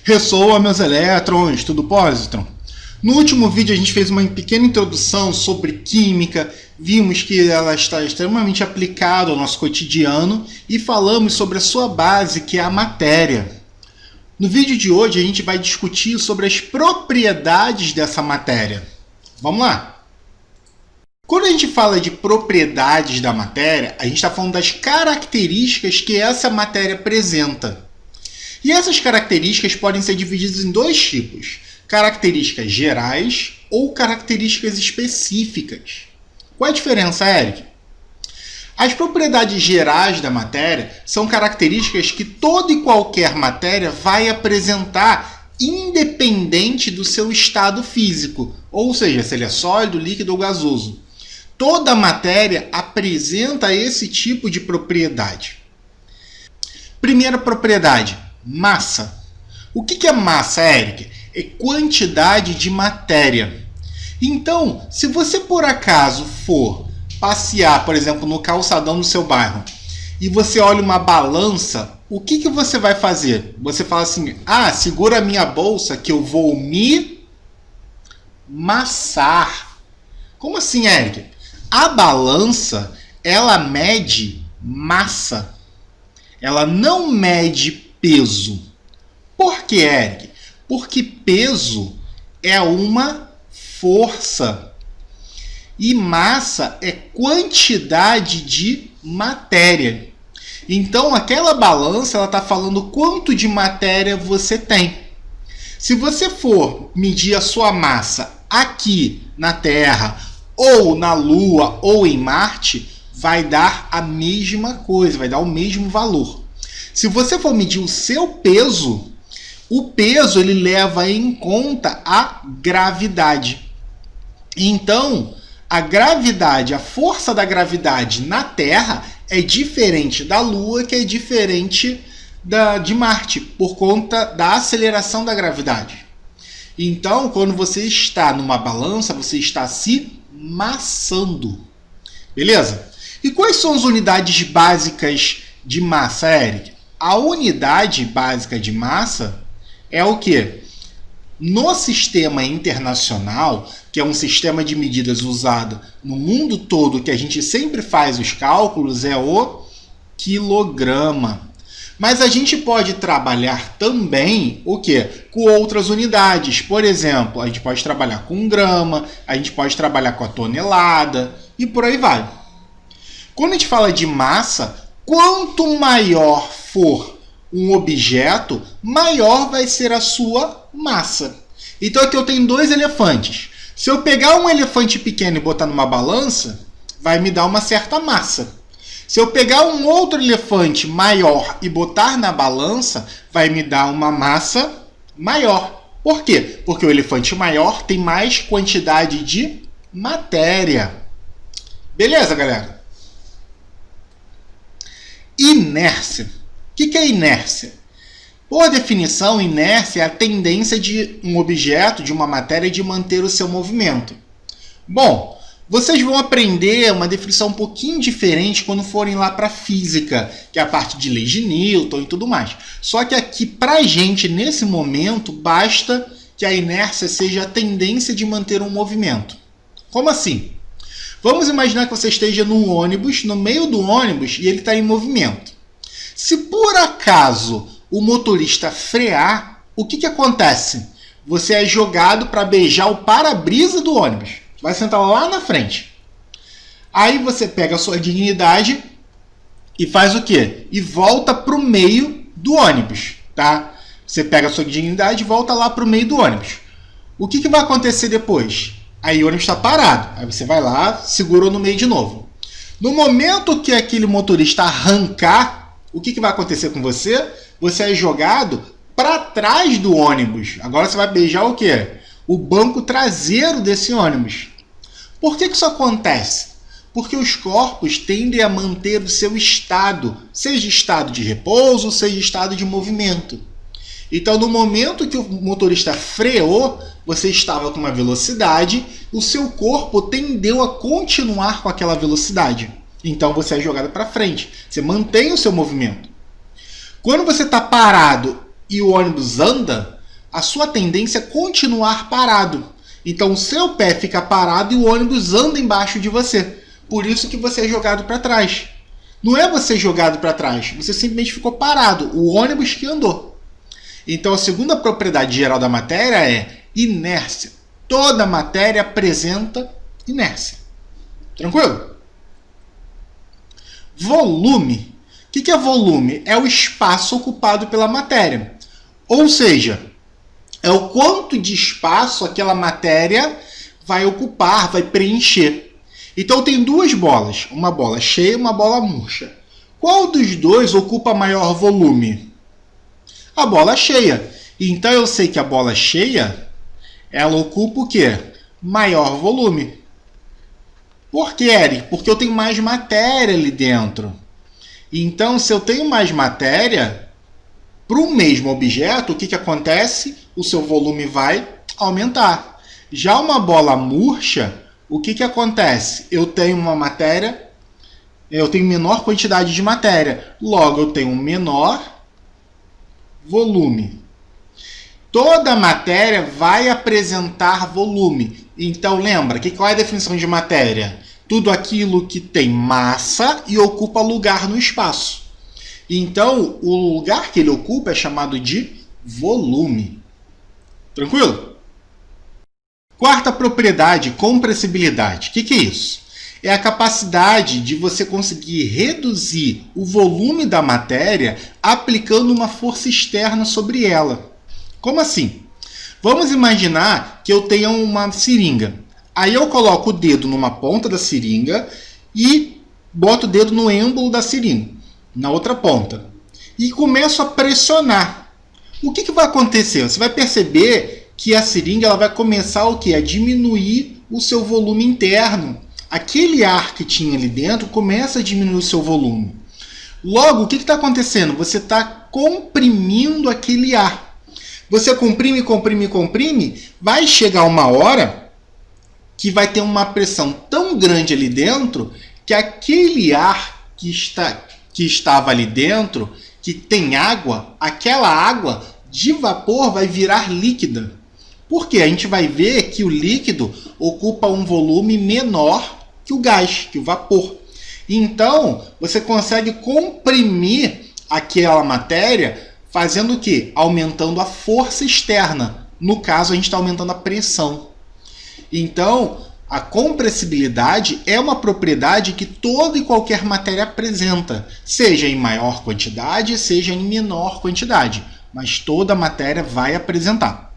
Ressoa meus elétrons, tudo positron? No último vídeo a gente fez uma pequena introdução sobre química, vimos que ela está extremamente aplicada ao nosso cotidiano e falamos sobre a sua base, que é a matéria. No vídeo de hoje a gente vai discutir sobre as propriedades dessa matéria. Vamos lá? Quando a gente fala de propriedades da matéria, a gente está falando das características que essa matéria apresenta. E essas características podem ser divididas em dois tipos: características gerais ou características específicas. Qual é a diferença, Eric? As propriedades gerais da matéria são características que toda e qualquer matéria vai apresentar independente do seu estado físico, ou seja, se ele é sólido, líquido ou gasoso. Toda matéria apresenta esse tipo de propriedade. Primeira propriedade: massa. O que é massa, Eric? É quantidade de matéria. Então, se você por acaso for passear, por exemplo, no calçadão do seu bairro e você olha uma balança, o que você vai fazer? Você fala assim: segura a minha bolsa que eu vou me massar. Como assim, Eric? A balança, ela mede massa. Ela não mede peso. Por que, Eric? Porque peso é uma força e massa é quantidade de matéria. Então, aquela balança está falando quanto de matéria você tem. Se você for medir a sua massa aqui na Terra, ou na Lua, ou em Marte, vai dar a mesma coisa, vai dar o mesmo valor. Se você for medir o seu peso, o peso ele leva em conta a gravidade. Então, a gravidade, a força da gravidade na Terra é diferente da Lua, que é diferente de Marte, por conta da aceleração da gravidade. Então, quando você está numa balança, você está se massando. Beleza? E quais são as unidades básicas de massa, Eric? A unidade básica de massa é o quê? No sistema internacional, que é um sistema de medidas usado no mundo todo, que a gente sempre faz os cálculos, é o quilograma. Mas a gente pode trabalhar também o quê? Com outras unidades. Por exemplo, a gente pode trabalhar com grama, a gente pode trabalhar com a tonelada e por aí vai. Quando a gente fala de massa, quanto maior for um objeto, maior vai ser a sua massa. Então aqui eu tenho dois elefantes. Se eu pegar um elefante pequeno e botar numa balança, vai me dar uma certa massa. Se eu pegar um outro elefante maior e botar na balança, vai me dar uma massa maior. Por quê? Porque o elefante maior tem mais quantidade de matéria. Beleza, galera? Inércia. O que é inércia? Por definição, inércia é a tendência de um objeto, de uma matéria, de manter o seu movimento. Bom, vocês vão aprender uma definição um pouquinho diferente quando forem lá para a física, que é a parte de leis de Newton e tudo mais. Só que aqui, para a gente, nesse momento, basta que a inércia seja a tendência de manter um movimento. Como assim? Vamos imaginar que você esteja num ônibus, no meio do ônibus, e ele está em movimento. Se por acaso o motorista frear, o que acontece? Você é jogado para beijar o para-brisa do ônibus. Vai sentar lá na frente. Aí você pega a sua dignidade e faz o quê? E volta para o meio do ônibus. Tá? Você pega a sua dignidade e volta lá para o meio do ônibus. O que vai acontecer depois? Aí o ônibus está parado. Aí você vai lá, segurou no meio de novo. No momento que aquele motorista arrancar, o que vai acontecer com você? Você é jogado para trás do ônibus. Agora você vai beijar o quê? O banco traseiro desse ônibus. Por que isso acontece? Porque os corpos tendem a manter o seu estado, seja estado de repouso, seja estado de movimento. Então, no momento que o motorista freou, você estava com uma velocidade, o seu corpo tendeu a continuar com aquela velocidade. Então, você é jogado para frente. Você mantém o seu movimento. Quando você está parado e o ônibus anda, a sua tendência é continuar parado. Então o seu pé fica parado e o ônibus anda embaixo de você. Por isso que você é jogado para trás. Não é você jogado para trás, você simplesmente ficou parado, o ônibus que andou. Então a segunda propriedade geral da matéria é inércia. Toda matéria apresenta inércia. Tranquilo? Volume. O que é volume? É o espaço ocupado pela matéria. Ou seja, é o quanto de espaço aquela matéria vai ocupar, vai preencher. Então tem duas bolas, uma bola cheia e uma bola murcha. Qual dos dois ocupa maior volume? A bola cheia. Então eu sei que a bola cheia, ela ocupa o quê? Maior volume. Por quê, Eric? Porque eu tenho mais matéria ali dentro. Então, se eu tenho mais matéria, para o mesmo objeto, o que acontece? O seu volume vai aumentar. Já uma bola murcha, o que acontece? Eu tenho uma matéria, eu tenho menor quantidade de matéria. Logo, eu tenho um menor volume. Toda matéria vai apresentar volume. Então, lembra, qual é a definição de matéria? Tudo aquilo que tem massa e ocupa lugar no espaço. Então, o lugar que ele ocupa é chamado de volume. Tranquilo? Quarta propriedade, compressibilidade. O que é isso? É a capacidade de você conseguir reduzir o volume da matéria aplicando uma força externa sobre ela. Como assim? Vamos imaginar que eu tenha uma seringa. Aí eu coloco o dedo numa ponta da seringa e boto o dedo no êmbolo da seringa, na outra ponta. E começo a pressionar. O que vai acontecer? Você vai perceber que a seringa ela vai começar o quê? A diminuir o seu volume interno. Aquele ar que tinha ali dentro começa a diminuir o seu volume. Logo, o que está acontecendo? Você está comprimindo aquele ar. Você comprime, comprime, comprime, vai chegar uma hora que vai ter uma pressão tão grande ali dentro que aquele ar que estava ali dentro, que tem água, aquela água de vapor vai virar líquida. Por quê? A gente vai ver que o líquido ocupa um volume menor que o gás, que o vapor. Então, você consegue comprimir aquela matéria fazendo o quê? Aumentando a força externa. No caso, a gente está aumentando a pressão. Então, a compressibilidade é uma propriedade que toda e qualquer matéria apresenta, seja em maior quantidade, seja em menor quantidade, mas toda matéria vai apresentar.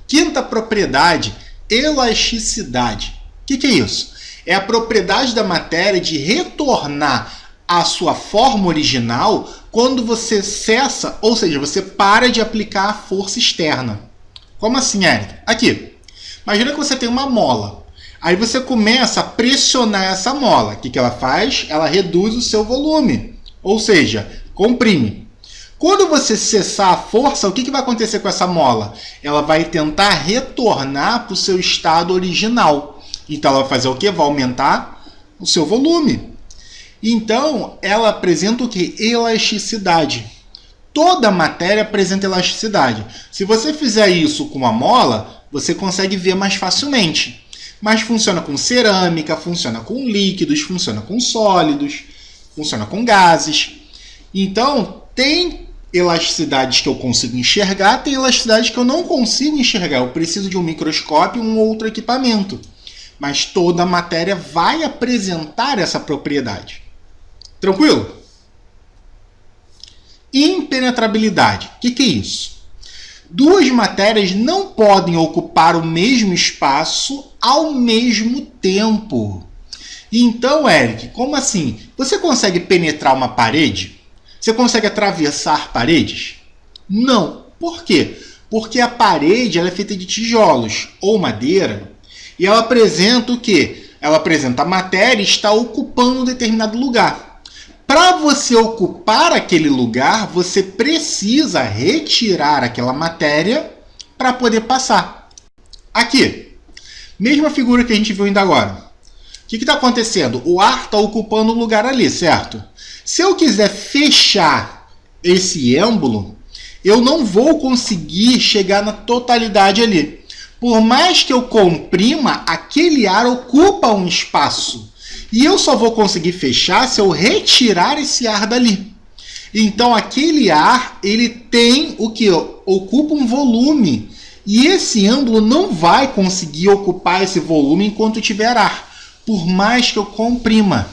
Quinta propriedade, elasticidade. O que é isso? É a propriedade da matéria de retornar à sua forma original quando você cessa, ou seja, você para de aplicar a força externa. Como assim, Eric? Aqui. Imagina que você tem uma mola. Aí você começa a pressionar essa mola. O que ela faz? Ela reduz o seu volume. Ou seja, comprime. Quando você cessar a força, o que vai acontecer com essa mola? Ela vai tentar retornar para o seu estado original. Então ela vai fazer o quê? Vai aumentar o seu volume. Então ela apresenta o quê? Elasticidade. Toda matéria apresenta elasticidade. Se você fizer isso com a mola, você consegue ver mais facilmente. Mas funciona com cerâmica, funciona com líquidos, funciona com sólidos, funciona com gases. Então, tem elasticidades que eu consigo enxergar, tem elasticidades que eu não consigo enxergar. Eu preciso de um microscópio e um outro equipamento. Mas toda matéria vai apresentar essa propriedade. Tranquilo? Impenetrabilidade. O que é isso? Duas matérias não podem ocupar o mesmo espaço ao mesmo tempo. Então, Eric, como assim? Você consegue penetrar uma parede? Você consegue atravessar paredes? Não. Por quê? Porque a parede ela é feita de tijolos ou madeira e ela apresenta o quê? Ela apresenta a matéria e está ocupando um determinado lugar. Para você ocupar aquele lugar, você precisa retirar aquela matéria para poder passar. Aqui, mesma figura que a gente viu ainda agora. O que está acontecendo? O ar está ocupando o lugar ali, certo? Se eu quiser fechar esse êmbolo, eu não vou conseguir chegar na totalidade ali. Por mais que eu comprima, aquele ar ocupa um espaço. E eu só vou conseguir fechar se eu retirar esse ar dali. Então aquele ar, ele tem o que? Ocupa um volume. E esse ângulo não vai conseguir ocupar esse volume enquanto tiver ar, por mais que eu comprima.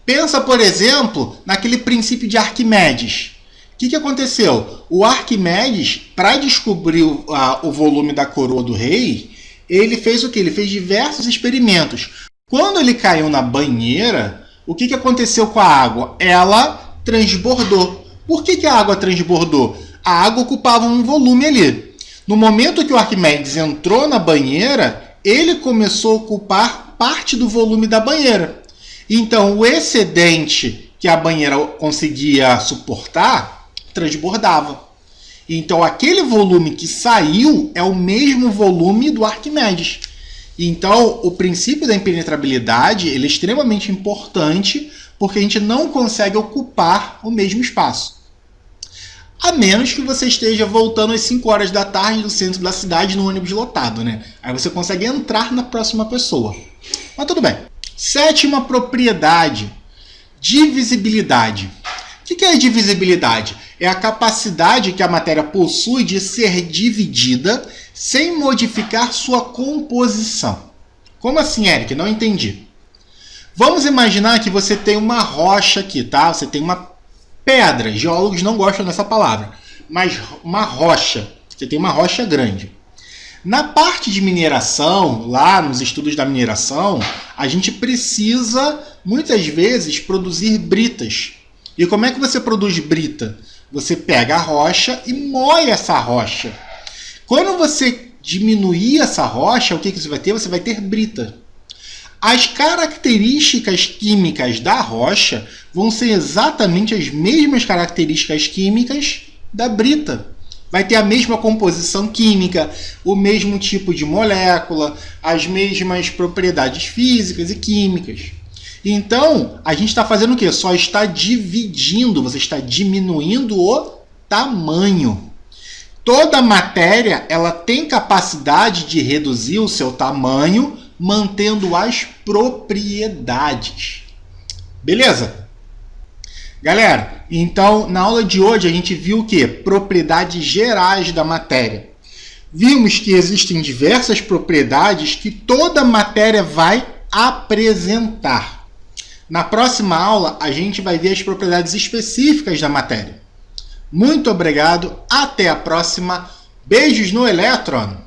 Pensa, por exemplo, naquele princípio de Arquimedes. O que aconteceu? O Arquimedes, para descobrir o volume da coroa do rei, ele fez o quê? Ele fez diversos experimentos. Quando ele caiu na banheira, o que aconteceu com a água? Ela transbordou. Por que a água transbordou? A água ocupava um volume ali. No momento que o Arquimedes entrou na banheira, ele começou a ocupar parte do volume da banheira. Então, o excedente que a banheira conseguia suportar, transbordava. Então, aquele volume que saiu é o mesmo volume do Arquimedes. Então, o princípio da impenetrabilidade ele é extremamente importante porque a gente não consegue ocupar o mesmo espaço. A menos que você esteja voltando às 5 horas da tarde do centro da cidade no ônibus lotado, né? Aí você consegue entrar na próxima pessoa. Mas tudo bem. Sétima propriedade, divisibilidade. O que é divisibilidade? É a capacidade que a matéria possui de ser dividida sem modificar sua composição. Como assim, Eric? Não entendi. Vamos imaginar que você tem uma rocha aqui, tá? Você tem uma pedra. Geólogos não gostam dessa palavra. Mas uma rocha. Você tem uma rocha grande. Na parte de mineração, lá nos estudos da mineração, a gente precisa, muitas vezes, produzir britas. E como é que você produz brita? Você pega a rocha e moe essa rocha. Quando você diminuir essa rocha, o que você vai ter? Você vai ter brita. As características químicas da rocha vão ser exatamente as mesmas características químicas da brita. Vai ter a mesma composição química, o mesmo tipo de molécula, as mesmas propriedades físicas e químicas. Então, a gente está fazendo o quê? Só está dividindo, você está diminuindo o tamanho. Toda matéria ela tem capacidade de reduzir o seu tamanho, mantendo as propriedades. Beleza? Galera, então na aula de hoje a gente viu o quê? Propriedades gerais da matéria. Vimos que existem diversas propriedades que toda matéria vai apresentar. Na próxima aula a gente vai ver as propriedades específicas da matéria. Muito obrigado, até a próxima. Beijos no elétron!